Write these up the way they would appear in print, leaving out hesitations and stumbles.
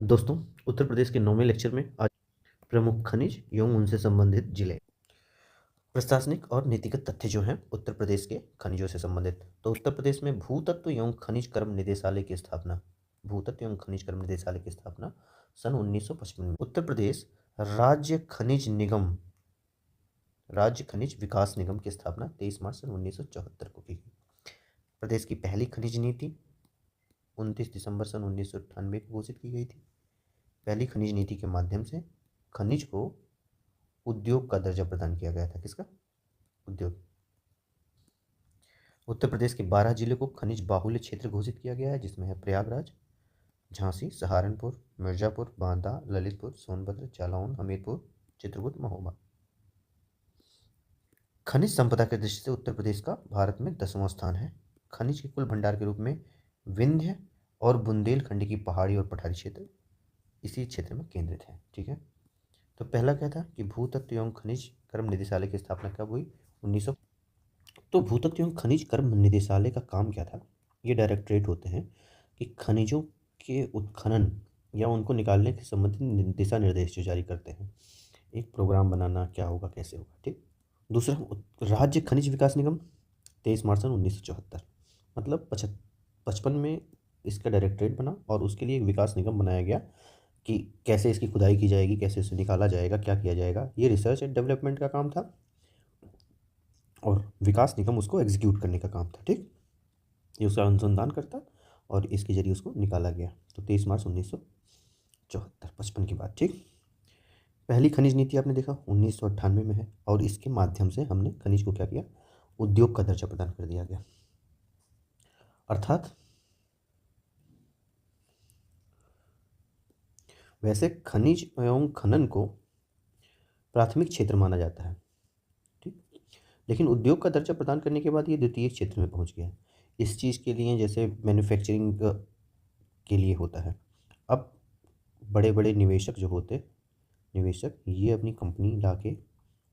दोस्तों, उत्तर प्रदेश के 9वें लेक्चर में आज प्रमुख खनिज एवं उनसे संबंधित जिले, प्रशासनिक और नीतिगत तथ्य जो हैं उत्तर प्रदेश के खनिजों से संबंधित। तो उत्तर प्रदेश में भूतत्व एवं खनिज कर्म निदेशालय की स्थापना, भूतत्व एवं खनिज कर्म निदेशालय की स्थापना सन 1955 में। उत्तर प्रदेश राज्य खनिज विकास निगम की स्थापना 23 मार्च सन 1974 को की गई। प्रदेश की पहली खनिज नीति 29 दिसंबर सन 1998 को घोषित की गई थी। पहली खनिज नीति के माध्यम से खनिज को उद्योग का दर्जा प्रदान किया गया था। किसका? उद्योग। उत्तर प्रदेश के 12 जिले को खनिज बाहुल्य क्षेत्र घोषित किया गया है, जिसमें है प्रयागराज, झांसी, सहारनपुर, मिर्जापुर, बांदा, ललितपुर, सोनभद्र, जालौन, हमीरपुर, चित्रकूट, महोबा। खनिज संपदा की दृष्टि से उत्तर प्रदेश का भारत में 10वां स्थान है। खनिज के कुल भंडार के रूप में विंध्य और बुंदेलखंड की पहाड़ी और पठारी क्षेत्र इसी क्षेत्र में केंद्रित है। ठीक है, तो पहला क्या था कि भूतत्व एवं खनिज कर्म निदेशालय की स्थापना कब हुई? 1900। तो भूतत्व एवं खनिज कर्म निदेशालय का काम क्या था? ये डायरेक्टरेट होते हैं कि खनिजों के उत्खनन या उनको निकालने के संबंधित दिशा निर्देश जो जारी करते हैं, एक प्रोग्राम बनाना, क्या होगा, कैसे होगा। ठीक। दूसरा, राज्य खनिज विकास निगम 23 मार्च सन 1974, मतलब 55 में इसका डायरेक्टरेट बना और उसके लिए एक विकास निगम बनाया गया कि कैसे इसकी खुदाई की जाएगी, कैसे इसे निकाला जाएगा, क्या किया जाएगा। ये रिसर्च एंड डेवलपमेंट का काम था और विकास निगम उसको एग्जीक्यूट करने का काम था। ठीक, ये उसका अनुसंधान करता और इसके जरिए उसको निकाला गया। तो 23 मार्च 1974, 55 की बात। ठीक, पहली खनिज नीति आपने देखा 1998 में है और इसके माध्यम से हमने खनिज को क्या किया? उद्योग का दर्जा प्रदान कर दिया गया। अर्थात वैसे खनिज एवं खनन को प्राथमिक क्षेत्र माना जाता है, ठीक, लेकिन उद्योग का दर्जा प्रदान करने के बाद ये द्वितीय क्षेत्र में पहुंच गया। इस चीज़ के लिए जैसे मैन्युफैक्चरिंग के लिए होता है, अब बड़े बड़े निवेशक जो होते, निवेशक ये अपनी कंपनी ला के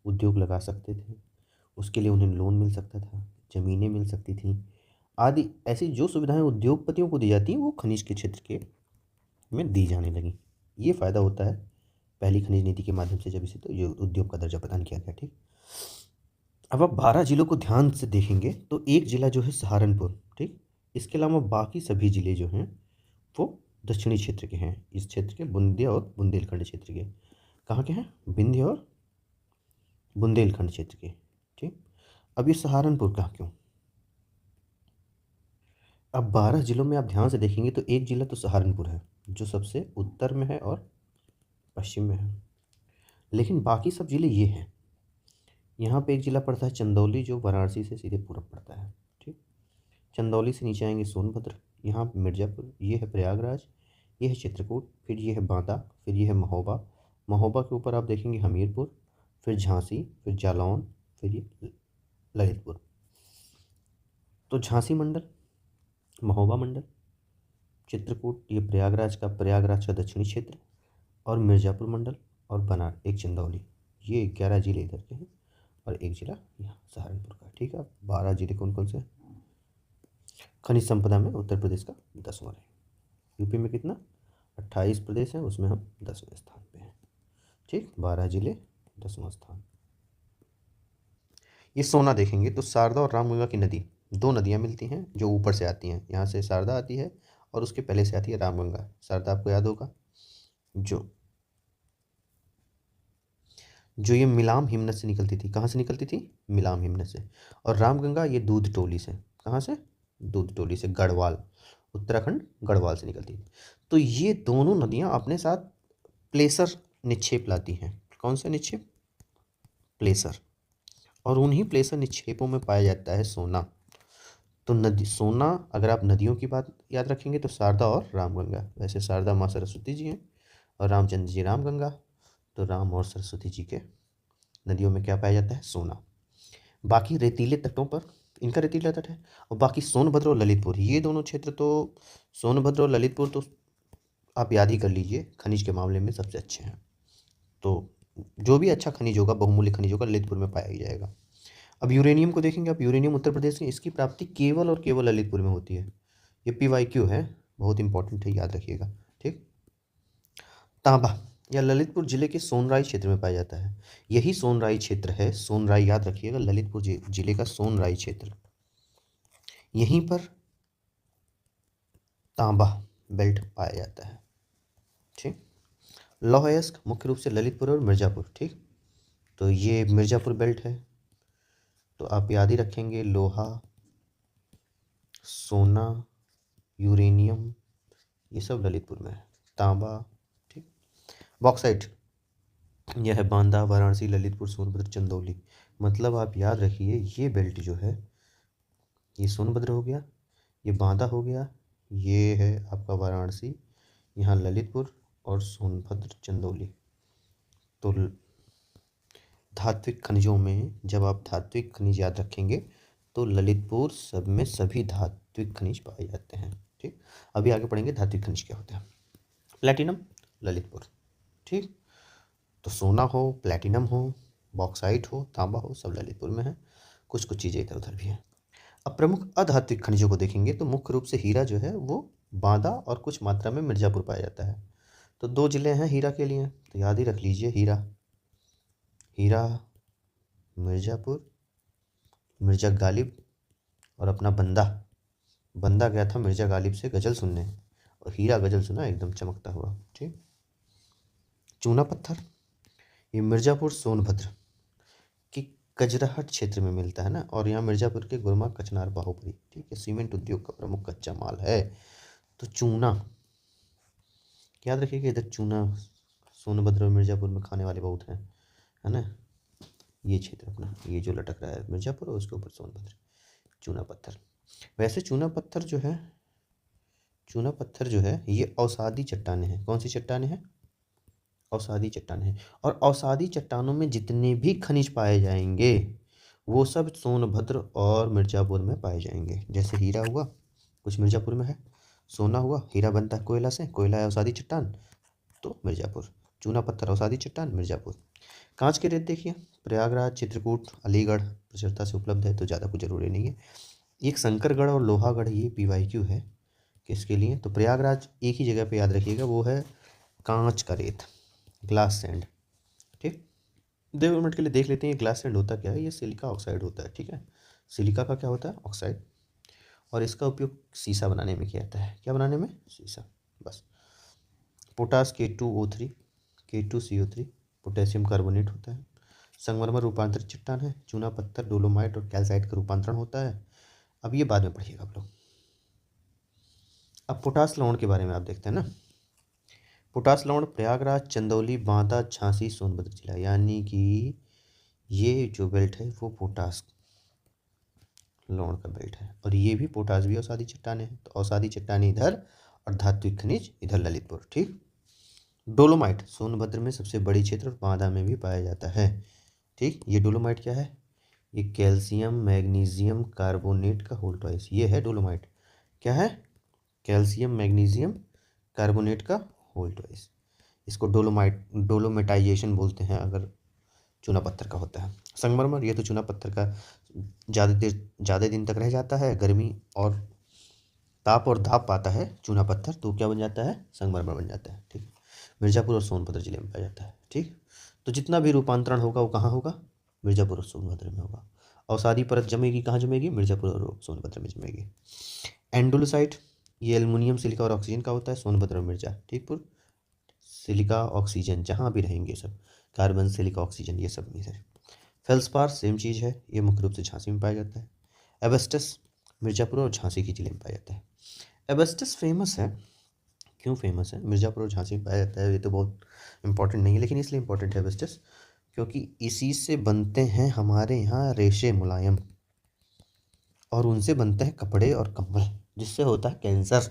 उद्योग लगा सकते थे। उसके लिए उन्हें लोन मिल सकता था, ज़मीनें मिल सकती थी आदि। ऐसी जो सुविधाएं उद्योगपतियों को दी जाती हैं वो खनिज के क्षेत्र के में दी जाने लगी। ये फ़ायदा होता है पहली खनिज नीति के माध्यम से, जब इसे तो ये उद्योग का दर्जा प्रदान किया गया। ठीक, अब आप 12 जिलों को ध्यान से देखेंगे तो एक ज़िला जो है सहारनपुर, ठीक, इसके अलावा बाकी सभी ज़िले जो हैं वो दक्षिणी क्षेत्र के हैं। इस क्षेत्र के बुंदिया और बुंदेलखंड क्षेत्र के, कहाँ के हैं? विंध्य और बुंदेलखंड क्षेत्र के। ठीक, अब ये सहारनपुर का क्यों? अब 12 जिलों में आप ध्यान से देखेंगे तो एक जिला तो सहारनपुर है जो सबसे उत्तर में है और पश्चिम में है, लेकिन बाकी सब जिले ये हैं। यहाँ पे एक जिला पड़ता है चंदौली जो वाराणसी से सीधे पूरब पड़ता है। ठीक, चंदौली से नीचे आएंगे सोनभद्र, यहाँ पे मिर्ज़ापुर, ये है प्रयागराज, ये है चित्रकूट, फिर ये है बांदा, फिर ये है महोबा। महोबा के ऊपर आप देखेंगे हमीरपुर, फिर झांसी, फिर जालौन, फिर ये ललितपुर। तो झांसी मंडल, महोबा मंडल, चित्रकूट ये प्रयागराज का दक्षिणी क्षेत्र, और मिर्ज़ापुर मंडल और बनार एक चंदौली, ये 11 जिले इधर के हैं और एक जिला यहाँ सहारनपुर का। ठीक है, 12 जिले कौन कौन से? खनिज संपदा में उत्तर प्रदेश का 10वां है। यूपी में कितना? 28 प्रदेश हैं, उसमें हम 10वें स्थान पे हैं। ठीक, 12 जिले, 10वां स्थान। ये सोना देखेंगे तो शारदा और रामगंगा की नदी, दो नदियाँ मिलती हैं जो ऊपर से आती हैं। यहाँ से शारदा आती है और उसके पहले से आती है रामगंगा। शारदा आपको याद होगा, जो ये मिलाम हिमनद से निकलती थी। कहाँ से निकलती थी? मिलाम हिमनद से। और रामगंगा ये दूध टोली से। कहाँ से? दूध टोली से, गढ़वाल, उत्तराखंड गढ़वाल से निकलती थी। तो ये दोनों नदियाँ अपने साथ प्लेसर निक्षेप लाती हैं। कौन से निक्षेप? प्लेसर। और उन्हीं प्लेसर निक्षेपों में पाया जाता है सोना। तो नदी सोना, अगर आप नदियों की बात याद रखेंगे तो शारदा और रामगंगा। वैसे शारदा माँ सरस्वती जी हैं और रामचंद्र जी रामगंगा। तो राम और सरस्वती जी के नदियों में क्या पाया जाता है? सोना। बाकी रेतीले तटों पर इनका रेतीला तट है। और बाकी सोनभद्र और ललितपुर, ये दोनों क्षेत्र तो, सोनभद्र और ललितपुर तो आप याद ही कर लीजिए, खनिज के मामले में सबसे अच्छे हैं। तो जो भी अच्छा खनिज होगा, बहुमूल्य खनिज होगा, ललितपुर में पाया ही जाएगा। अब यूरेनियम को देखेंगे आप, यूरेनियम उत्तर प्रदेश में इसकी प्राप्ति केवल और केवल ललितपुर में होती है। ये PYQ है, बहुत इंपॉर्टेंट है, याद रखिएगा। ठीक, तांबा या ललितपुर जिले के सोनराई क्षेत्र में पाया जाता है। यही सोनराई क्षेत्र है, सोनराई याद रखिएगा, ललितपुर जिले का सोनराई क्षेत्र। यहीं पर तांबा बेल्ट पाया जाता है। ठीक, लौह अयस्क मुख्य रूप से ललितपुर और मिर्ज़ापुर। ठीक, तो ये मिर्ज़ापुर बेल्ट है, तो आप याद ही रखेंगे लोहा, सोना, यूरेनियम, ये सब ललितपुर में है। तांबा, ठीक। बॉक्साइट, यह है बांदा, वाराणसी, ललितपुर, सोनभद्र, चंदौली। मतलब आप याद रखिए ये बेल्ट जो है, ये सोनभद्र हो गया, ये बांदा हो गया, ये है आपका वाराणसी, यहाँ ललितपुर और सोनभद्र, चंदौली। तो धात्विक खनिजों में जब आप धात्विक खनिज याद रखेंगे तो ललितपुर सब में सभी धात्विक खनिज पाए जाते हैं। ठीक, अभी आगे पढ़ेंगे धात्विक खनिज क्या होते हैं। प्लैटिनम ललितपुर। ठीक, तो सोना हो, प्लैटिनम हो, बॉक्साइट हो, तांबा हो, सब ललितपुर में है। कुछ कुछ चीज़ें इधर उधर भी हैं। अब प्रमुख अधात्विक खनिजों को देखेंगे तो मुख्य रूप से हीरा जो है वो बांदा और कुछ मात्रा में मिर्ज़ापुर पाया जाता है। तो 2 जिले हैं हीरा के लिए, तो याद ही रख लीजिए हीरा, मिर्ज़ापुर, मिर्ज़ा गालिब और अपना बंदा। बंदा गया था मिर्ज़ा गालिब से गज़ल सुनने और हीरा गज़ल सुना एकदम चमकता हुआ। ठीक, चूना पत्थर, ये मिर्ज़ापुर सोनभद्र की कजराहट क्षेत्र में मिलता है ना, और यहाँ मिर्ज़ापुर के गुरमा, कचनार, बाहुबली। ठीक है, सीमेंट उद्योग का प्रमुख कच्चा माल है। तो चूना याद रखिएगा, इधर चूना सोनभद्र और मिर्ज़ापुर में खाने वाले बहुत हैं, है ना। ये क्षेत्र अपना, ये जो लटक रहा है मिर्ज़ापुर और उसके ऊपर सोनभद्र। चूना पत्थर, वैसे चूना पत्थर जो है ये अवसादी चट्टानें हैं। कौन सी चट्टानें हैं? अवसादी चट्टानें हैं। और अवसादी चट्टानों में जितने भी खनिज पाए जाएंगे वो सब सोनभद्र और मिर्ज़ापुर में पाए जाएंगे। जैसे हीरा हुआ, कुछ मिर्ज़ापुर में है, सोना हुआ, हीरा बनता है कोयला से, कोयला है अवसादी चट्टान, तो मिर्ज़ापुर। चूना पत्थर अवसादी चट्टान, मिर्ज़ापुर। कांच के रेत देखिए, प्रयागराज, चित्रकूट, अलीगढ़ प्रचुरता से उपलब्ध है, तो ज़्यादा कुछ ज़रूरी नहीं है। एक शंकरगढ़ और लोहागढ़, ये PYQ है किसके लिए, तो प्रयागराज एक ही जगह पे याद रखिएगा, वो है कांच का रेत, ग्लास सैंड। ठीक, 2 मिनट के लिए देख लेते हैं ये ग्लास सैंड होता क्या है। ये सिलिका ऑक्साइड होता है। ठीक है, सिलिका का क्या होता है? ऑक्साइड, और इसका उपयोग शीशा बनाने में किया जाता है। क्या बनाने में? शीशा, बस। Potash K2O3, K2CO3, potassium carbonate होता है। संगमरमर रूपांतरित चट्टान है। चूना पत्थर, डोलोमाइट और कैल्साइट का रूपांतरण होता है। अब ये बाद में पढ़िएगा आप लोग। अब पोटास लवण के बारे में आप देखते हैं ना। पोटास लवण प्रयागराज, चंदौली, बांदा, झांसी, सोनभद्र जिला, यानी कि ये जो बेल्ट है वो पोटास लवण का बेल्ट है, और ये भी पोटास भी अवसादी चट्टाने हैं। तो अवसादी चट्टाने इधर और धात्विक खनिज इधर ललितपुर। ठीक, डोलोमाइट सोनभद्र में सबसे बड़ी क्षेत्र और बांदा में भी पाया जाता है। ठीक, ये डोलोमाइट क्या है? ये कैल्शियम मैग्नीशियम कार्बोनेट का होल ट्वाइस, ये है डोलोमाइट। क्या है? कैल्शियम मैग्नीशियम कार्बोनेट का होल ट्वाइस। इसको डोलोमेटाइजेशन बोलते हैं अगर चूना पत्थर का होता है। संगमरमर, ये तो चूना पत्थर का ज़्यादा दिन तक रह जाता है, गर्मी और ताप और दाप पाता है चूना पत्थर, तो क्या बन जाता है? संगमरमर बन जाता है। ठीक, मिर्ज़ापुर और सोनभद्र जिले में पाया जाता है। ठीक, तो जितना भी रूपांतरण होगा वो कहाँ होगा? मिर्ज़ापुर और सोनभद्र में होगा। अवसादी परत जमेगी, कहाँ जमेगी? मिर्ज़ापुर और सोनभद्र में जमेगी। एंडोलोसाइट, ये एल्युमिनियम, सिलिका और ऑक्सीजन का होता है, सोनभद्र और मिर्ज़ा। ठीक, पुर सिलिका ऑक्सीजन जहाँ भी रहेंगे सब, कार्बन, सिलिका, ऑक्सीजन, ये सब मिले। फेल्सपार सेम चीज़ है, ये मुख्य रूप से झांसी में पाया जाता है। एबेस्टस मिर्ज़ापुर और झांसी के जिले में पाया जाता है। एबेस्टस फेमस है, क्यों फेमस है? मिर्ज़ापुर और झांसी में पाया जाता है, ये तो बहुत इंपॉर्टेंट नहीं है, लेकिन इसलिए इंपॉर्टेंट है एबेस्टस क्योंकि इसी से बनते हैं हमारे यहाँ रेशे मुलायम, और उनसे बनते हैं कपड़े और कंबल, जिससे होता है कैंसर।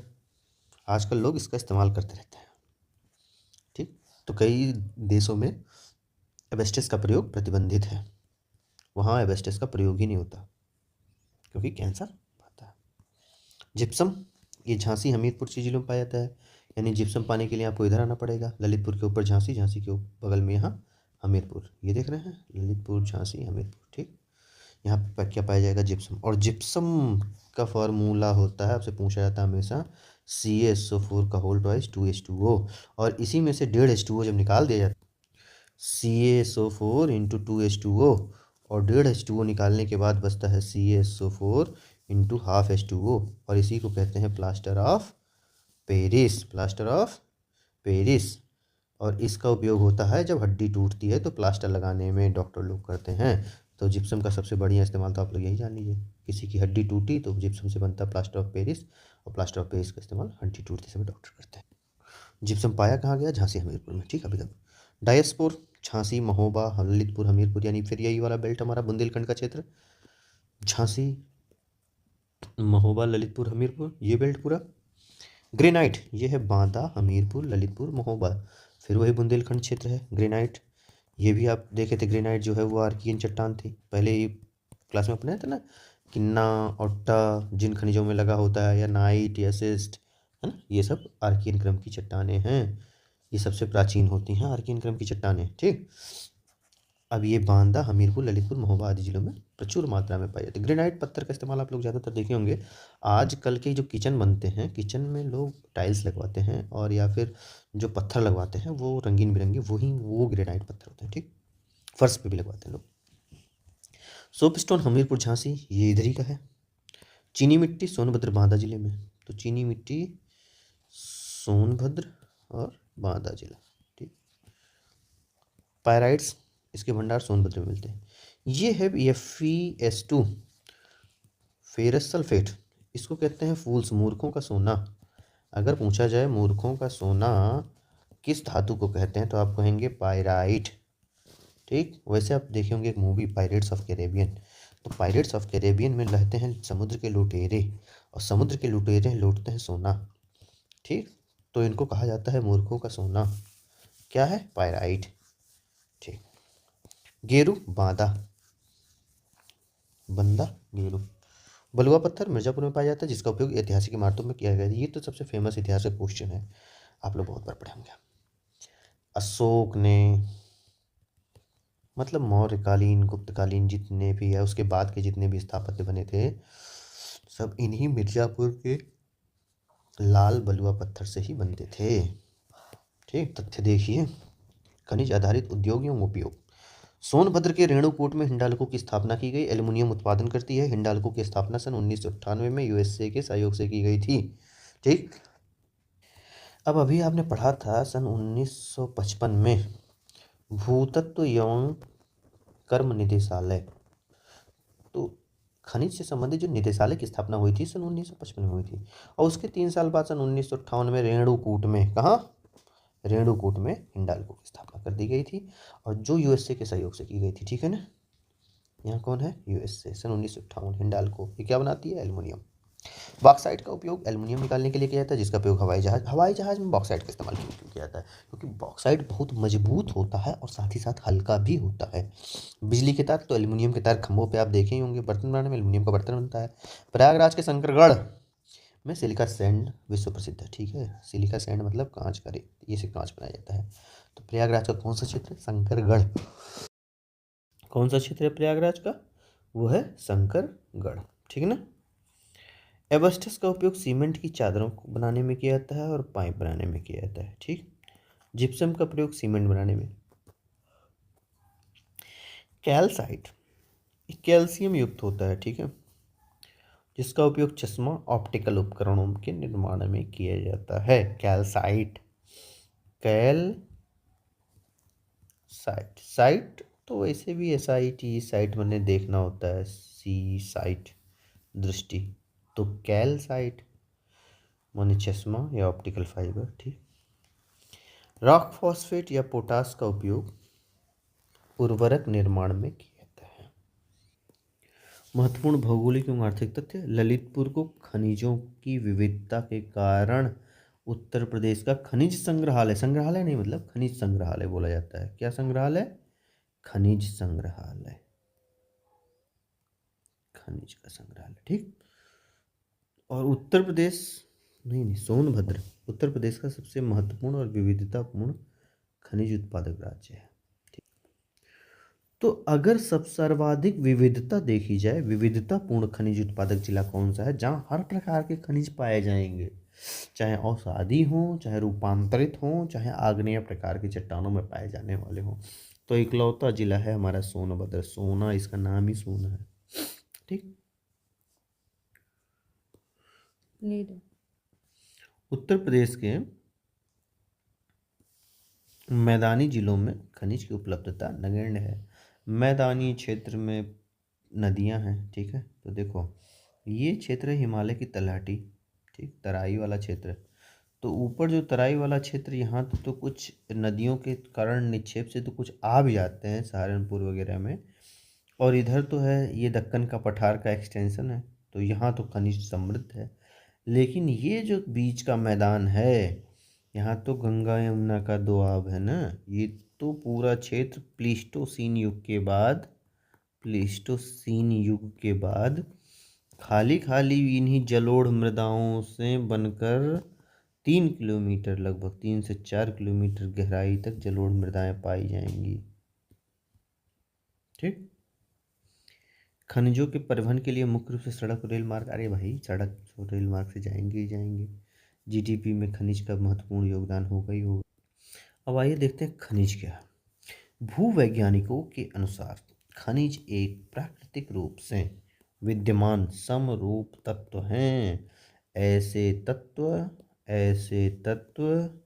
आजकल लोग इसका इस्तेमाल करते रहते हैं। ठीक, तो कई देशों में एबेस्टस का प्रयोग प्रतिबंधित है, वहाँ एबेस्टस का प्रयोग ही नहीं होता क्योंकि कैंसर आता है। जिप्सम, ये झांसी हमीरपुर जिलों में पाया जाता है, यानी जिप्सम पाने के लिए आपको इधर आना पड़ेगा। ललितपुर के ऊपर झांसी, झांसी के बगल में यहाँ हमीरपुर, ये देख रहे हैं ललितपुर, झांसी, हमीरपुर। ठीक, यहाँ पर क्या पाया जाएगा? जिप्सम। और जिप्सम का फार्मूला होता है, आपसे पूछा जाता है हमेशा CaSO4 का होल ट्वाइस 2H2O, और इसी में से 1.5H2O जब निकाल दिया जाता है CaSO4 इंटू 2H2O, और 1.5H2O निकालने के बाद बचता है CaSO4 इंटू हाफ H2O, और इसी को कहते हैं plaster of Paris, plaster of Paris. और इसका उपयोग होता है जब हड्डी टूटती है तो प्लास्टर लगाने में डॉक्टर लोग करते हैं। तो जिप्सम का सबसे बढ़िया इस्तेमाल तो आप लोग यही जान लीजिए, किसी की हड्डी टूटी तो जिप्सम से बनता है प्लास्टर ऑफ पेरिस, और प्लास्टर ऑफ पेरिस का इस्तेमाल हड्डी टूटते समय डॉक्टर करते हैं। जिप्सम पाया कहाँ गया? झांसी हमीरपुर में, ठीक है अभी तक। डायस्पोर झांसी, महोबा, ललितपुर, हमीरपुर, यानी फिर यही वाला बेल्ट हमारा बुंदेलखंड का क्षेत्र, झांसी, महोबा, ललितपुर, हमीरपुर, ये बेल्ट पूरा। ग्रेनाइट, ये है बांदा, हमीरपुर, ललितपुर, महोबा, फिर वही बुंदेलखंड क्षेत्र है। ग्रेनाइट, ये भी आप देखे थे, ग्रेनाइट जो है वो आर्कियन चट्टान थी। पहले ही क्लास में अपने थे ना, किन्ना ओट्टा जिन खनिजों में लगा होता है, या नाइट या सिस्ट, है ना, ये सब आर्कियन क्रम की चट्टानें हैं। ये सबसे प्राचीन होती हैं आर्कियन क्रम की चट्टानें, ठीक। अब ये बांदा, हमीरपुर, ललितपुर, महोबा आदि जिलों में प्रचुर मात्रा में पाई जाती है। ग्रेनाइट पत्थर का इस्तेमाल आप लोग ज़्यादातर देखे होंगे। आजकल के जो किचन बनते हैं, किचन में लोग टाइल्स लगवाते हैं, और या फिर जो पत्थर लगवाते हैं वो रंगीन बिरंगे, वही वो ग्रेनाइट पत्थर होते हैं, ठीक। फर्श पे भी लगवाते हैं लोग। सोप स्टोन, हमीरपुर, झांसी, ये इधर ही का है। चीनी मिट्टी, सोनभद्र, बांदा जिले में। तो चीनी मिट्टी सोनभद्र और बांदा जिला, ठीक। पायराइट्स, इसके भंडार सोनभद्र में मिलते हैं। ये है FeS2, फेरस सल्फेट, इसको कहते हैं फूल्स, मूर्खों का सोना। अगर पूछा जाए मूर्खों का सोना किस धातु को कहते हैं तो आप कहेंगे पायराइट, ठीक। वैसे आप देखे होंगे एक मूवी पायरेट्स ऑफ कैरेबियन, तो पायरेट्स ऑफ कैरेबियन में रहते हैं समुद्र के लुटेरे, और समुद्र के लुटेरे लूटते हैं सोना, ठीक। तो इनको कहा जाता है मूर्खों का सोना, क्या है? पायराइट, ठीक। गेरू, बांदा, बंदा, गेरू। बलुआ पत्थर मिर्जापुर में पाया जाता है, जिसका उपयोग ऐतिहासिक इमारतों में किया गया है। ये तो सबसे फेमस इतिहास का क्वेश्चन है, आप लोग बहुत बार पढ़े होंगे। अशोक ने, मतलब मौर्यकालीन, गुप्तकालीन जितने भी है, उसके बाद के जितने भी स्थापत्य बने थे, सब इन्हीं मिर्जापुर के लाल बलुआ पत्थर से ही बनते थे, ठीक। तथ्य देखिए, खनिज आधारित उद्योग एवं उपयोग। सोनभद्र के रेणुकूट में हिंडाल्को की स्थापना की गई, एल्युमिनियम उत्पादन करती है। हिंडाल्को की स्थापना सन 1998 में USA के सहयोग से की गई थी, ठीक। अब अभी आपने पढ़ा था सन 1955 में भूतत्व एवं कर्म निदेशालय, तो खनिज से संबंधित जो निदेशालय की स्थापना हुई थी सन 1955 में हुई थी, और उसके 3 साल बाद सन 1958 में रेणुकूट में, कहाँ? रेणुकूट में हिंडाल्को की स्थापना कर दी गई थी, और जो USA के सहयोग से की गई थी, ठीक है ना। यहाँ कौन है? USA, सन 1958, हिंडाल्को। ये क्या बनाती है? एल्युमिनियम। बॉक्साइट का उपयोग एल्युमिनियम निकालने के लिए किया जाता है, जिसका उपयोग हवाई जहाज में बॉक्साइट का इस्तेमाल किया जाता है, क्योंकि बॉक्साइट बहुत मजबूत होता है और साथ ही साथ हल्का भी होता है। बिजली के तार, तो एल्युमिनियम के तार खंभों पे आप देखे ही होंगे। बर्तन बनाने में एल्युमिनियम का बर्तन बनता है। प्रयागराज के शंकरगढ़ में सिलिका सैंड विश्व प्रसिद्ध है, ठीक है। सिलिका सैंड मतलब कांच का रेत, ये से कांच बनाया जाता है। तो प्रयागराज का कौन सा क्षेत्र? शंकरगढ़। कौन सा क्षेत्र है प्रयागराज का? वो है शंकरगढ़, ठीक है ना। एबस्टस का उपयोग सीमेंट की चादरों को बनाने में किया जाता है और पाइप बनाने में किया जाता है, ठीक। जिप्सम का प्रयोग सीमेंट बनाने में। कैल्साइट कैल्शियम युक्त होता है, ठीक है, जिसका उपयोग चश्मा, ऑप्टिकल उपकरणों के निर्माण में किया जाता है। कैल्साइट, साइट तो वैसे भी SIT साइट मैंने देखना होता है, सी साइट दृष्टि, तो कैल्साइट माने चश्मा या ऑप्टिकल फाइबर, ठीक। रॉक फॉस्फेट या पोटास का उपयोग उर्वरक निर्माण में किया जाता है। महत्वपूर्ण भौगोलिक एवं आर्थिक तथ्य। ललितपुर को खनिजों की विविधता के कारण उत्तर प्रदेश का खनिज संग्रहालय, संग्रहालय नहीं मतलब खनिज संग्रहालय बोला जाता है। क्या संग्रहालय? खनिज संग्रहालय, खनिज का संग्रहालय, ठीक। और उत्तर प्रदेश नहीं, सोनभद्र उत्तर प्रदेश का सबसे महत्वपूर्ण और विविधतापूर्ण खनिज उत्पादक राज्य है, ठीक। तो अगर सब सर्वाधिक विविधता देखी जाए, विविधतापूर्ण खनिज उत्पादक जिला कौन सा है? जहाँ हर प्रकार के खनिज पाए जाएंगे, चाहे औषधि हों, चाहे रूपांतरित हों, चाहे आग्नेय प्रकार की चट्टानों में पाए जाने वाले हों। तो इकलौता जिला है हमारा सोनभद्र। सोना, इसका नाम ही सोना है। ठीक। उत्तर प्रदेश के मैदानी जिलों में खनिज की उपलब्धता नगण्य है। मैदानी क्षेत्र में नदियां हैं, ठीक है। तो देखो, ये क्षेत्र है हिमालय की तलहटी, ठीक, तराई वाला क्षेत्र। तो ऊपर जो तराई वाला क्षेत्र, यहाँ तो कुछ नदियों के कारण निक्षेप से तो कुछ आ भी जाते हैं सहारनपुर वगैरह में। और इधर तो है ये दक्कन का पठार का एक्सटेंशन है, तो यहाँ तो खनिज समृद्ध है। लेकिन ये जो बीच का मैदान है, यहाँ तो गंगा यमुना का दोआब है ना। ये तो पूरा क्षेत्र प्लीस्टोसीन युग के बाद खाली खाली इन्हीं जलोढ़ मृदाओं से बनकर 3 किलोमीटर, लगभग 3 से 4 किलोमीटर गहराई तक जलोढ़ मृदाएं पाई जाएंगी। ठीक। खनिजों के परिवहन के लिए मुख्य रूप से सड़क और रेल मार्ग। अरे भाई, सड़क और रेल मार्ग से जाएंगे ही जाएंगे। जीडीपी में खनिज का महत्वपूर्ण योगदान होगा ही होगा। अब आइए देखते हैं खनिज क्या है। भूवैज्ञानिकों के अनुसार खनिज एक प्राकृतिक रूप से विद्यमान समरूप तत्व हैं। ऐसे तत्व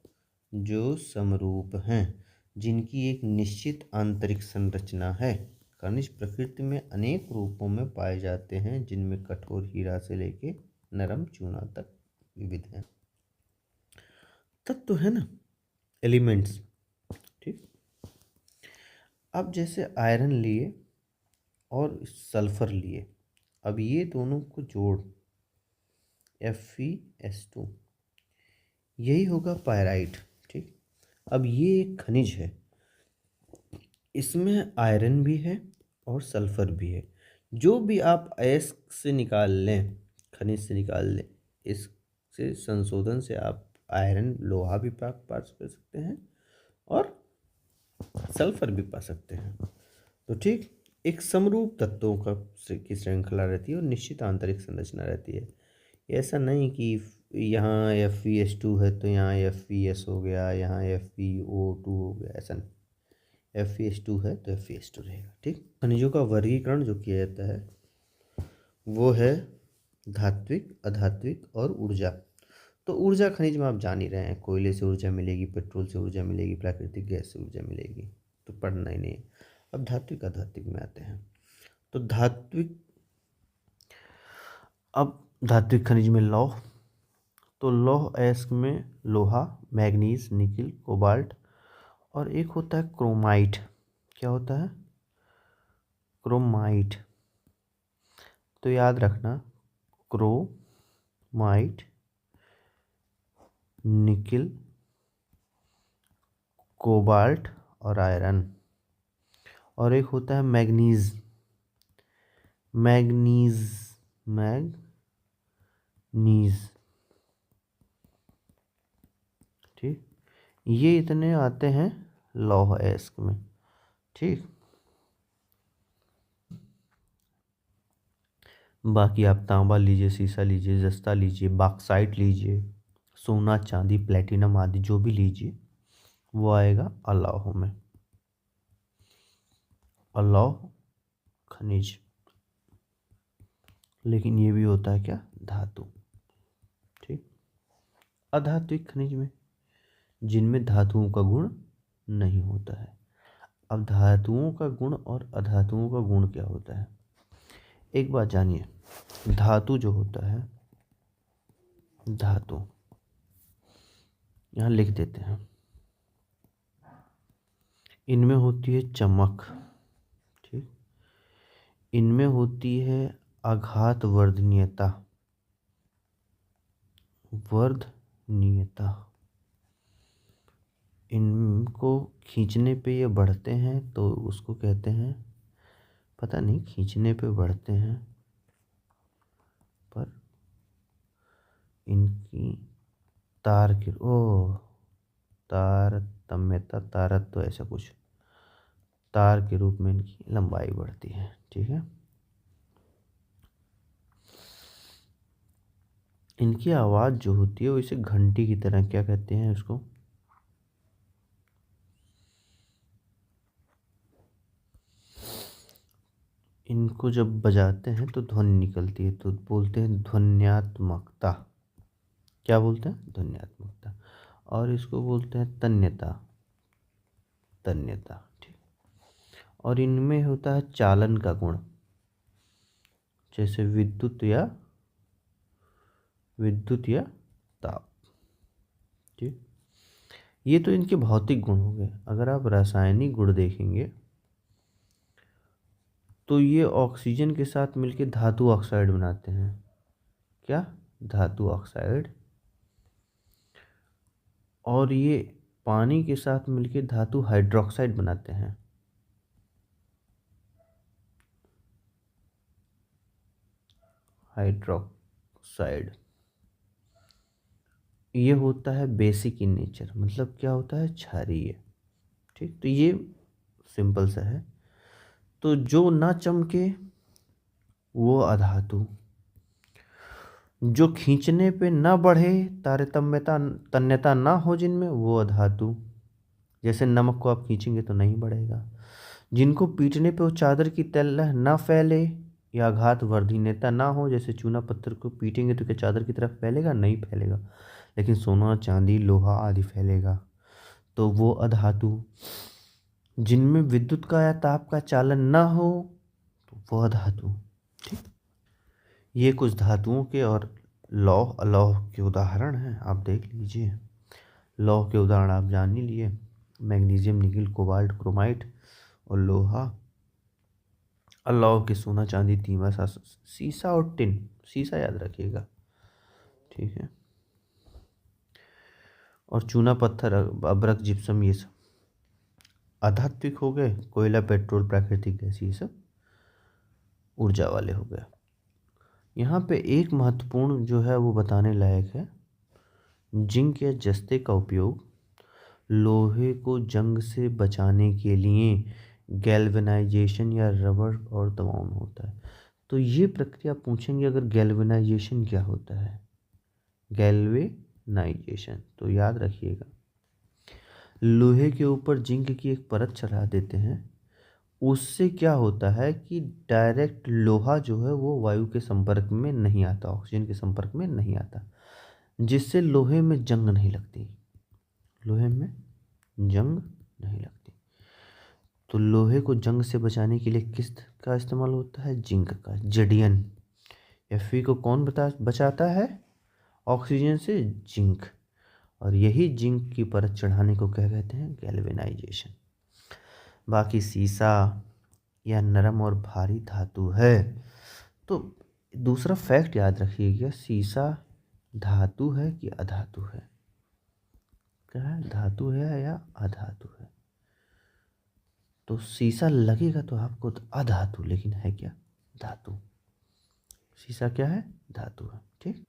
जो समरूप हैं, जिनकी एक निश्चित आंतरिक संरचना है। खनिज प्रकृति में अनेक रूपों में पाए जाते हैं, जिनमें कठोर हीरा से लेके नरम चूना तक विविध हैं। तत्व है ना, एलिमेंट्स। ठीक। अब जैसे आयरन लिए और सल्फर लिए, अब ये दोनों को जोड़ FeS2, यही होगा पायराइट। ठीक। अब ये एक खनिज है, इसमें आयरन भी है और सल्फर भी है। जो भी आप अयस्क से निकाल लें, खनिज से निकाल लें, इससे संशोधन से आप आयरन, लोहा भी पा कर सकते हैं और सल्फर भी पा सकते हैं। तो ठीक, एक समरूप तत्वों का की श्रृंखला रहती है और निश्चित आंतरिक संरचना रहती है। ऐसा नहीं कि यहाँ FeS2 है तो यहाँ FeS हो गया, यहाँ FeO2 हो गया, ऐसा नहीं। FeS2 है तो FeS2 रहेगा। ठीक। खनिजों का वर्गीकरण जो किया जाता है वो है धात्विक, अधात्विक और ऊर्जा। तो ऊर्जा खनिज में आप जान ही रहे हैं, कोयले से ऊर्जा मिलेगी, पेट्रोल से ऊर्जा मिलेगी, प्राकृतिक गैस से ऊर्जा मिलेगी, तो पढ़ना ही नहीं। अब धात्विक अधात्विक में आते हैं। तो धात्विक खनिज में लौह, तो लौह अयस्क में लोहा, मैग्नीज, निकिल, कोबाल्ट, और एक होता है क्रोमाइट। क्या होता है? क्रोमाइट। तो याद रखना, क्रोमाइट, निकिल, कोबाल्ट और आयरन। और एक होता है मैग्नीज। ठीक। ये इतने आते हैं लौह अयस्क में। ठीक। बाकी आप तांबा लीजिए, सीसा लीजिए, जस्ता लीजिए, बॉक्साइट लीजिए, सोना, चांदी, प्लेटिनम आदि जो भी लीजिए, वो आएगा अलौह में। अलौह खनिज। लेकिन ये भी होता है क्या? धातु। ठीक। अधात्विक खनिज में, जिनमें धातुओं का गुण नहीं होता है। अब धातुओं का गुण और अधातुओं का गुण क्या होता है, एक बात जानिए। धातु जो होता है, धातु यहाँ लिख देते हैं, इनमें होती है चमक। ठीक। इनमें होती है आघात वर्धनीयता। इनको खींचने पे ये बढ़ते हैं, तो उसको कहते हैं, पता नहीं खींचने पे बढ़ते हैं, पर इनकी तारतम्यता, तारत्व, ऐसा कुछ, तार के रूप में इनकी लंबाई बढ़ती है। ठीक है। इनकी आवाज़ जो होती है वो इसे घंटी की तरह, क्या कहते हैं उसको, इनको जब बजाते हैं तो ध्वनि निकलती है, तो बोलते हैं ध्वन्यात्मकता। क्या बोलते हैं? ध्वन्यात्मकता। और इसको बोलते हैं तन्यता। तन्यता, ठीक। और इनमें होता है चालन का गुण, जैसे विद्युत या ताप, ठीक। ये तो इनके भौतिक गुण हो गए। अगर आप रासायनिक गुण देखेंगे तो ये ऑक्सीजन के साथ मिलकर धातु ऑक्साइड बनाते हैं। क्या? धातु ऑक्साइड। और ये पानी के साथ मिलकर धातु हाइड्रोक्साइड बनाते हैं। हाइड्रोक्साइड। ये होता है बेसिक इन नेचर, मतलब क्या होता है? क्षारीय, ठीक। तो ये सिंपल सा है। तो जो ना चमके वो अधातु, जो खींचने पे ना बढ़े, तारतम्यता तन्यता ना हो जिनमें, वो अधातु। जैसे नमक को आप खींचेंगे तो नहीं बढ़ेगा। जिनको पीटने पे वो चादर की तलह ना फैले या आघात वर्धीनता ना हो, जैसे चूना पत्थर को पीटेंगे तो क्या चादर की तरफ फैलेगा? नहीं फैलेगा। लेकिन सोना चांदी लोहा आदि फैलेगा, तो वो अधातु। जिनमें विद्युत का या ताप का चालन ना हो तो वो अधातु, ठीक। ये कुछ धातुओं के और लौह अलौह के उदाहरण हैं, आप देख लीजिए। लौह के उदाहरण आप जान ही लिए, मैग्नीशियम, निकेल, कोबाल्ट, क्रोमाइट। और लोहा अलौह के सोना चांदी तीमा सीसा और टिन। सीसा याद रखिएगा, ठीक है। और चूना पत्थर, अभ्रक, जिप्सम, ये सब आध्यात्मिक हो गए। कोयला, पेट्रोल, प्राकृतिक गैस, ये सब ऊर्जा वाले हो गए। यहाँ पे एक महत्वपूर्ण जो है वो बताने लायक है। जिंक या जस्ते का उपयोग लोहे को जंग से बचाने के लिए गैल्वेनाइजेशन या रबर और दबाव में होता है। तो ये प्रक्रिया पूछेंगे अगर गैल्वेनाइजेशन क्या होता है, गैल्वेनाइजेशन, तो याद रखिएगा। लोहे के ऊपर जिंक की एक परत चढ़ा देते हैं। उससे क्या होता है कि डायरेक्ट लोहा जो है वो वायु के संपर्क में नहीं आता, ऑक्सीजन के संपर्क में नहीं आता, जिससे लोहे में जंग नहीं लगती। लोहे में जंग नहीं लगती। तो लोहे को जंग से बचाने के लिए किस का इस्तेमाल होता है? जिंक का। जडियन। Fe को कौन बचाता है ऑक्सीजन से? जिंक। और यही जिंक की परत चढ़ाने को क्या कहते हैं? गैल्वेनाइजेशन। बाकी सीसा या नरम और भारी धातु है। तो दूसरा फैक्ट याद रखिएगा, सीसा धातु है कि अधातु है? क्या है? धातु है या अधातु है? तो सीसा लगेगा तो आपको तो अधातु, लेकिन है क्या? धातु। सीसा क्या है? धातु है, ठीक।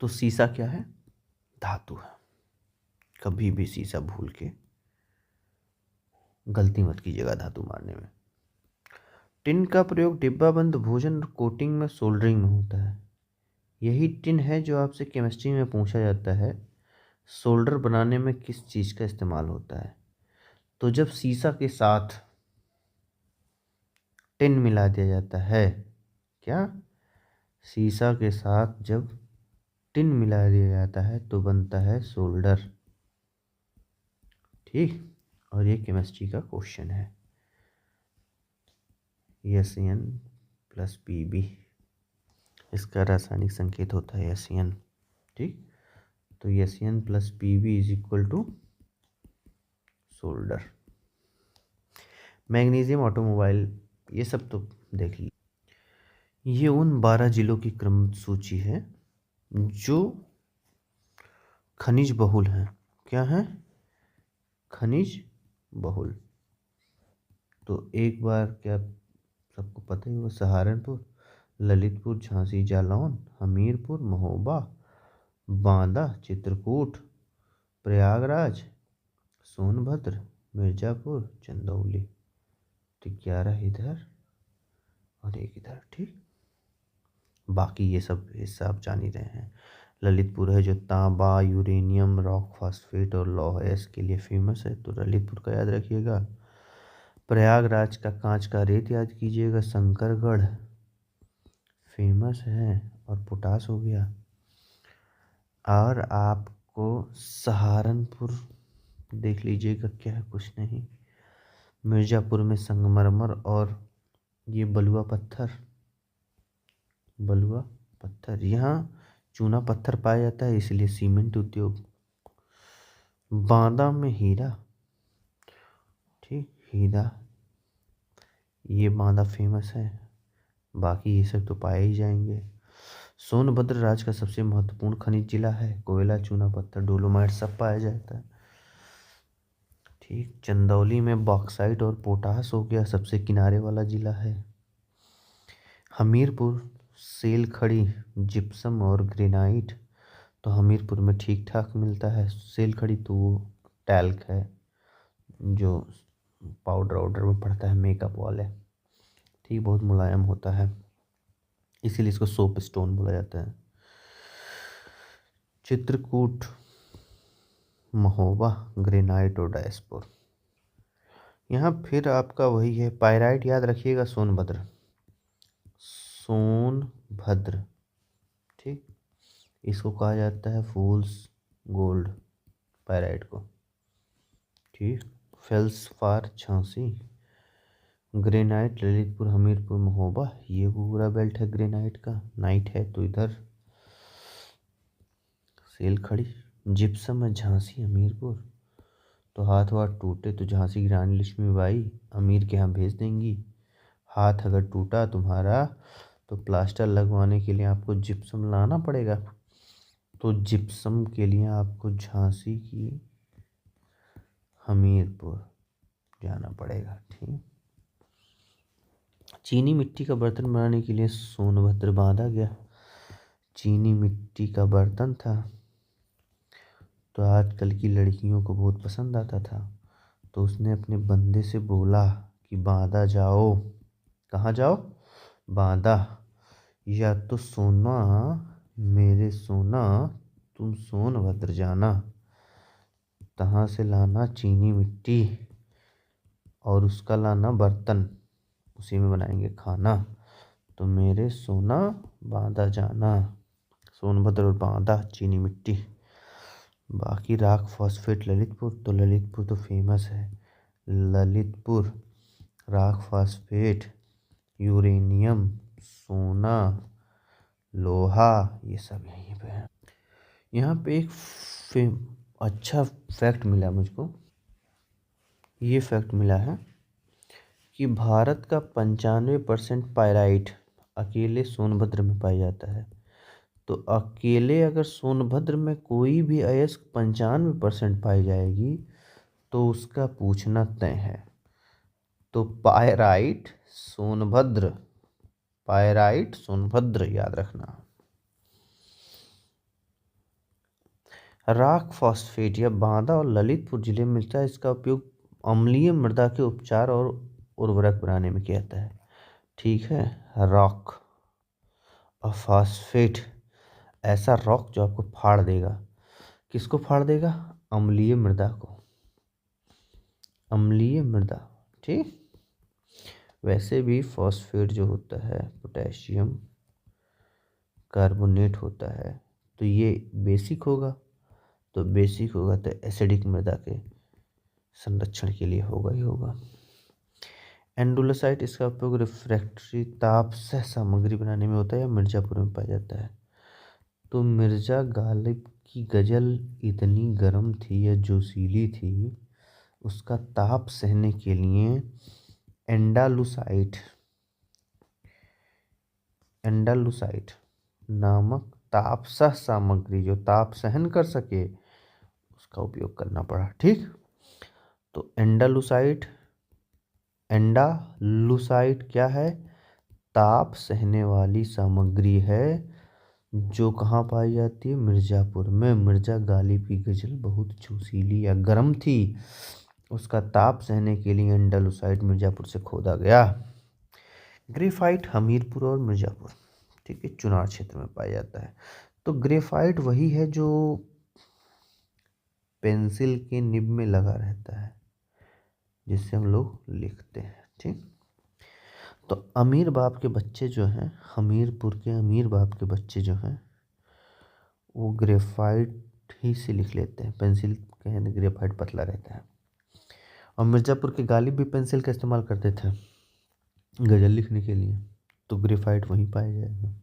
तो सीसा क्या है? धातु है। कभी भी सीसा भूल के गलती मत कीजिएगा धातु मारने में। टिन का प्रयोग डिब्बाबंद भोजन और कोटिंग में, सोल्डरिंग में होता है। यही टिन है जो आपसे केमिस्ट्री में पूछा जाता है, सोल्डर बनाने में किस चीज़ का इस्तेमाल होता है। तो जब सीसा के साथ टिन मिला दिया जाता है, क्या? सीसा के साथ जब टिन मिला दिया जाता है तो बनता है सोल्डर, ठीक। और ये केमिस्ट्री का क्वेश्चन है। एन प्लस पी इसका रासायनिक संकेत होता है एन, ठीक। तो N plus P is equal to solder. Magnesium, automobile, ये सब तो देख ली। ये उन 12 जिलों की क्रम सूची है जो खनिज बहुल हैं। क्या है? खनिज बहुल। तो एक बार क्या सबको पता ही होगा, सहारनपुर, ललितपुर, झांसी, जालौन, हमीरपुर, महोबा, बांदा, चित्रकूट, प्रयागराज, सोनभद्र, मिर्ज़ापुर, चंदौली। तो 11 इधर और एक इधर, ठीक। बाकी ये सब हिस्सा आप जान ही रहे हैं। ललितपुर है जो तांबा, यूरेनियम, रॉक फॉस्फेट और लौह अयस्क के लिए फेमस है, तो ललितपुर का याद रखिएगा। प्रयागराज का कांच का रेत याद कीजिएगा। शंकरगढ़ फेमस है और पोटास हो गया। और आपको सहारनपुर देख लीजिएगा, क्या है, कुछ नहीं। मिर्ज़ापुर में संगमरमर और ये बलुआ पत्थर, यहाँ चूना पत्थर पाया जाता है, इसलिए सीमेंट उद्योग। बांदा में हीरा, ठीक, हीरा, ये बांदा फेमस है। बाकी ये सब तो पाए ही जाएंगे। सोनभद्र राज्य का सबसे महत्वपूर्ण खनिज जिला है। कोयला, चूना पत्थर, डोलोमाइट सब पाया जाता है, ठीक। चंदौली में बॉक्साइट और पोटास हो गया, सबसे किनारे वाला जिला है। हमीरपुर सेल खड़ी, जिप्सम और ग्रेनाइट, तो हमीरपुर में ठीक ठाक मिलता है। सेल खड़ी तो वो टैल्क है जो पाउडर वाउडर में पड़ता है, मेकअप वाले, ठीक, बहुत मुलायम होता है, इसीलिए इसको सोप स्टोन बोला जाता है। चित्रकूट, महोबा, ग्रेनाइट और डायस्पोर। यहाँ फिर आपका वही है, पायराइट याद रखिएगा, सोनभद्र, ठीक, इसको कहा जाता है फूल्स गोल्ड, पायराइट को, ठीक। फेल्सफार झांसी, ग्रेनाइट ललितपुर, हमीरपुर, महोबा, ये पूरा बेल्ट है ग्रेनाइट का। नाइट है तो इधर सेल खड़ी। जिप्सम है झांसी, हमीरपुर, तो हाथ वाथ टूटे तो झांसी की रानी लक्ष्मीबाई अमीर के यहाँ भेज देंगी। हाथ अगर टूटा तुम्हारा तो प्लास्टर लगवाने के लिए आपको जिप्सम लाना पड़ेगा, तो जिप्सम के लिए आपको झांसी की हमीरपुर जाना पड़ेगा, ठीक। चीनी मिट्टी का बर्तन बनाने के लिए सोनभद्र बांधा गया। चीनी मिट्टी का बर्तन था तो आजकल की लड़कियों को बहुत पसंद आता था, तो उसने अपने बंदे से बोला कि बांधा जाओ। कहाँ जाओ? बांधा। या तो सोना मेरे सोना, तुम सोनभद्र जाना, तहाँ से लाना चीनी मिट्टी और उसका लाना बर्तन, उसी में बनाएंगे खाना। तो मेरे सोना बांधा जाना, सोनभद्र और बांधा चीनी मिट्टी। बाकी राख फॉस्फेट ललितपुर, तो ललितपुर तो फेमस है। ललितपुर राख फॉस्फेट, यूरेनियम, सोना, लोहा, ये सब यहीं पे है। यहाँ पे एक अच्छा फैक्ट मिला मुझको, ये फैक्ट मिला है कि भारत का 95% पायराइट अकेले सोनभद्र में पाया जाता है। तो अकेले अगर सोनभद्र में कोई भी अयस्क 95% पाई जाएगी तो उसका पूछना तय है। तो पायराइट सोनभद्र याद रखना। राख फॉस्फेट या बांदा और ललितपुर जिले में मिलता है। इसका उपयोग अम्लीय मृदा के उपचार और उर्वरक बनाने में किया जाता है, ठीक है। रॉक और फॉस्फेट, ऐसा रॉक जो आपको फाड़ देगा। किसको फाड़ देगा? अम्लीय मृदा को, अम्लीय मृदा, ठीक। वैसे भी फॉस्फेट जो होता है पोटेशियम कार्बोनेट होता है, तो ये बेसिक होगा, तो एसिडिक मृदा के संरक्षण के लिए होगा ही होगा। एंडोलोसाइट, इसका उपयोग रिफ्रैक्टरी ताप सह सामग्री बनाने में होता है या मिर्ज़ापुर में पाया जाता है। तो मिर्ज़ा गालिब की गज़ल इतनी गर्म थी या जोशीली थी, उसका ताप सहने के लिए एंडालुसाइट नामक तापसह सामग्री जो ताप सहन कर सके उसका उपयोग करना पड़ा, ठीक। तो एंडालुसाइट क्या है? ताप सहने वाली सामग्री है जो कहाँ पाई जाती है? मिर्ज़ापुर में। मिर्ज़ा गालिब की गज़ल बहुत जोशीली या गर्म थी, उसका ताप सहने के लिए एंडालुसाइट मिर्ज़ापुर से खोदा गया। ग्रेफाइट हमीरपुर और मिर्ज़ापुर, ठीक है, चुनार क्षेत्र में पाया जाता है। तो ग्रेफाइट वही है जो पेंसिल के निब में लगा रहता है, जिससे हम लोग लिखते हैं। ठीक, तो अमीर बाप के बच्चे जो हैं, हमीरपुर के अमीर बाप के बच्चे जो हैं, वो ग्रेफाइट ही से लिख लेते हैं। पेंसिल कहें तो ग्रेफाइट पतला रहता है। और मिर्ज़ापुर के गालिब भी पेंसिल का इस्तेमाल करते थे गज़ल लिखने के लिए, तो ग्रेफाइट वहीं पाया जाएगा।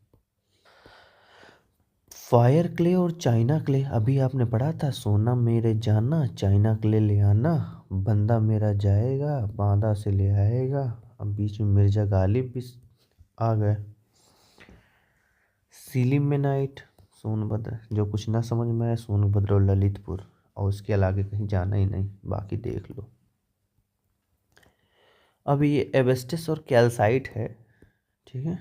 फायर क्ले और चाइना क्ले, अभी आपने पढ़ा था, सोना मेरे जाना चाइना क्ले ले आना, बंदा मेरा जाएगा बांदा से ले आएगा। अब बीच में मिर्ज़ा गालिब भी आ गए। सिलीमेनाइट, सोनभद्र, जो कुछ ना समझ में आए, सोनभद्र और ललितपुर, और उसके अलागे कहीं जाना ही नहीं, बाकी देख लो। अब ये एवेस्टिस और कैल्साइट है, ठीक है,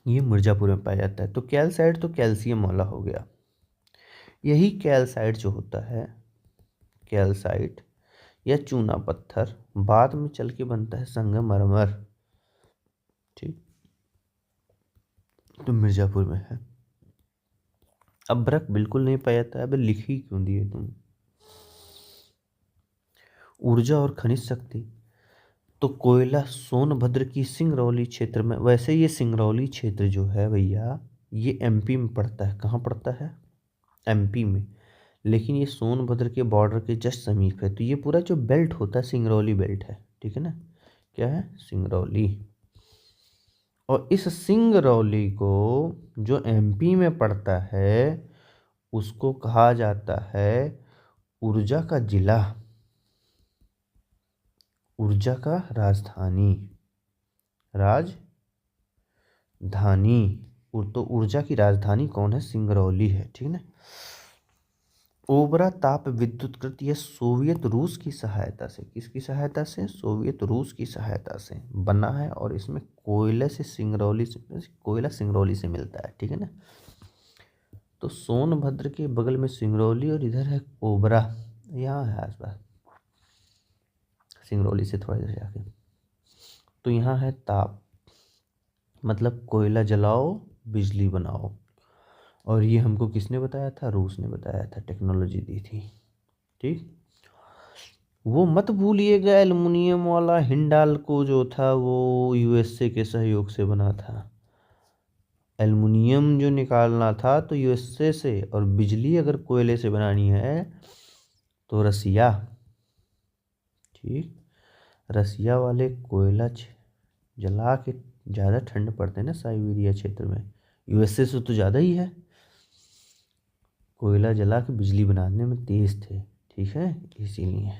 ये मिर्ज़ापुर में पाया जाता है। तो कैल्साइट तो कैल्शियम वाला हो गया। यही कैल्साइट जो होता है, कैल्साइट या चूना पत्थर, बाद में चल के बनता है संगमरमर। ठीक, तो मिर्ज़ापुर में है। अभ्रक बिल्कुल नहीं पाया जाता है। अबे लिखी क्यों दिए तुम? ऊर्जा और खनिज शक्ति, तो कोयला सोनभद्र की सिंगरौली क्षेत्र में, वैसे ये सिंगरौली क्षेत्र जो है भैया, ये एमपी में पड़ता है। कहाँ पड़ता है? एमपी में, लेकिन ये सोनभद्र के बॉर्डर के जस्ट समीप है। तो ये पूरा जो बेल्ट होता है सिंगरौली बेल्ट है, ठीक है ना, क्या है? सिंगरौली। और इस सिंगरौली को जो एमपी में पड़ता है उसको कहा जाता है ऊर्जा का जिला, ऊर्जा का राजधानी, राजधानी। तो ऊर्जा की राजधानी कौन है? सिंगरौली है, ठीक है ना। ओबरा ताप विद्युतकृत, यह सोवियत रूस की सहायता से, किसकी सहायता से? सोवियत रूस की सहायता से बना है। और इसमें कोयले से सिंगरौली से, कोयला सिंगरौली से मिलता है, ठीक है ना। तो सोनभद्र के बगल में सिंगरौली और इधर है ओबरा, यहाँ है आसपास सिंगरौली से थोड़ा इधर जाके। तो यहाँ है ताप, मतलब कोयला जलाओ बिजली बनाओ। और ये हमको किसने बताया था? रूस ने बताया था, टेक्नोलॉजी दी थी। ठीक, वो मत भूलिएगा एल्युमिनियम वाला हिंडाल्को जो था वो यूएसए के सहयोग से बना था। एल्युमिनियम जो निकालना था तो यूएसए से, और बिजली अगर कोयले से बनानी है तो रसिया। ठीक, रसिया वाले कोयला जला के, ज़्यादा ठंड पड़ते हैं ना साइबेरिया क्षेत्र में, यूएसए से तो ज़्यादा ही है, कोयला जला के बिजली बनाने में तेज थे, ठीक है, इसीलिए।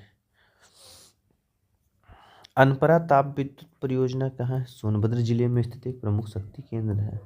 अनपरा ताप विद्युत परियोजना कहाँ है? सोनभद्र जिले में स्थित एक प्रमुख शक्ति केंद्र है।